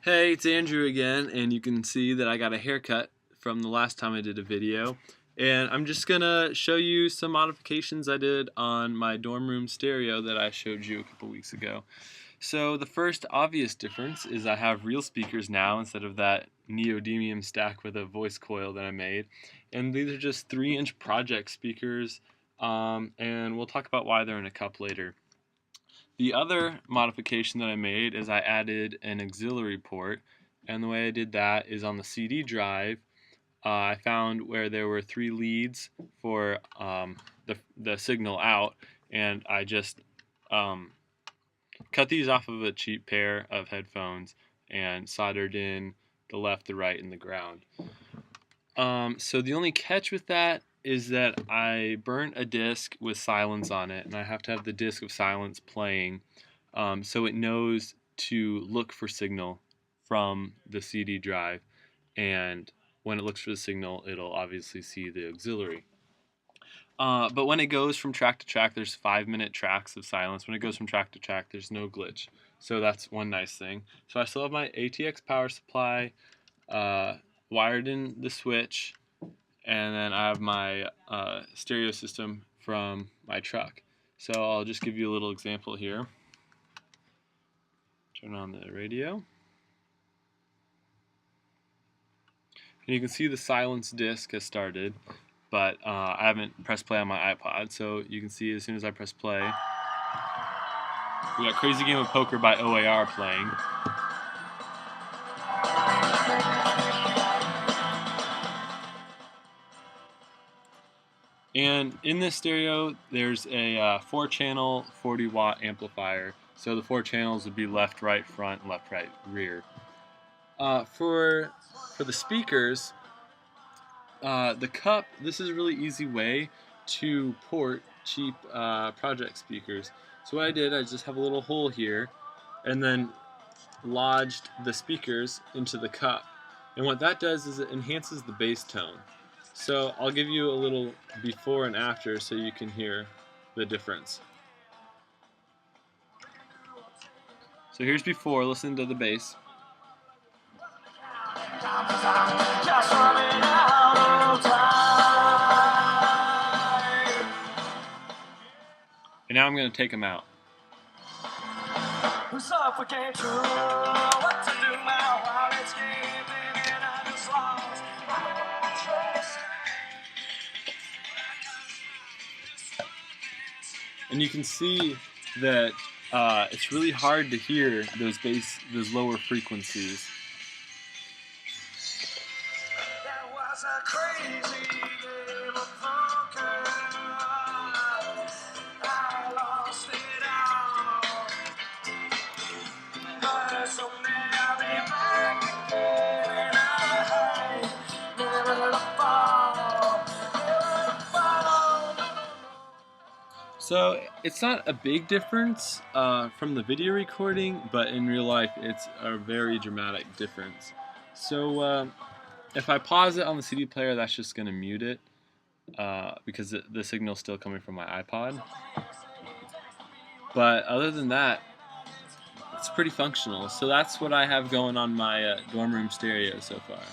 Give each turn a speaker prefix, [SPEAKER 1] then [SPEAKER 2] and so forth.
[SPEAKER 1] Hey, it's Andrew again, and you can see that I got a haircut from the last time I did a video. And I'm just gonna show you some modifications I did on my dorm room stereo that I showed you a couple weeks ago. So the first obvious difference is I have real speakers now instead of that neodymium stack with a voice coil that I made. And these are just 3-inch project speakers, and we'll talk about why they're in a cup later. The other modification that I made is I added an auxiliary port, and the way I did that is on the CD drive. I found where there were 3 leads for the signal out, and I just cut these off of a cheap pair of headphones and soldered in the left, the right, and the ground. So the only catch with that is that I burnt a disc with silence on it, and I have to have the disc of silence playing so it knows to look for signal from the CD drive, and when it looks for the signal, it'll obviously see the auxiliary. But when it goes from track to track, there's 5-minute tracks of silence. When it goes from track to track, there's no glitch. So that's one nice thing. So I still have my ATX Power Supply wired in the switch, and then I have my stereo system from my truck. So I'll just give you a little example here. Turn on the radio. And you can see the silence disc has started, but I haven't pressed play on my iPod, so you can see as soon as I press play, we got Crazy Game of Poker by OAR playing. And in this stereo, there's a 4-channel 40-watt amplifier. So the 4 channels would be left, right, front, left, right, rear. For the speakers, the cup, this is a really easy way to port cheap project speakers. So what I did, I just have a little hole here and then lodged the speakers into the cup. And what that does is it enhances the bass tone. So I'll give you a little before and after so you can hear the difference. So here's before, listen to the bass. And now I'm going to take them out. And you can see that it's really hard to hear those lower frequencies. That was a crazy game of poker. I lost it all. But someday I'll be back again, and I never fall. So it's not a big difference from the video recording, but in real life it's a very dramatic difference. So if I pause it on the CD player, that's just going to mute it because the signal's still coming from my iPod. But other than that, it's pretty functional. So that's what I have going on my dorm room stereo so far.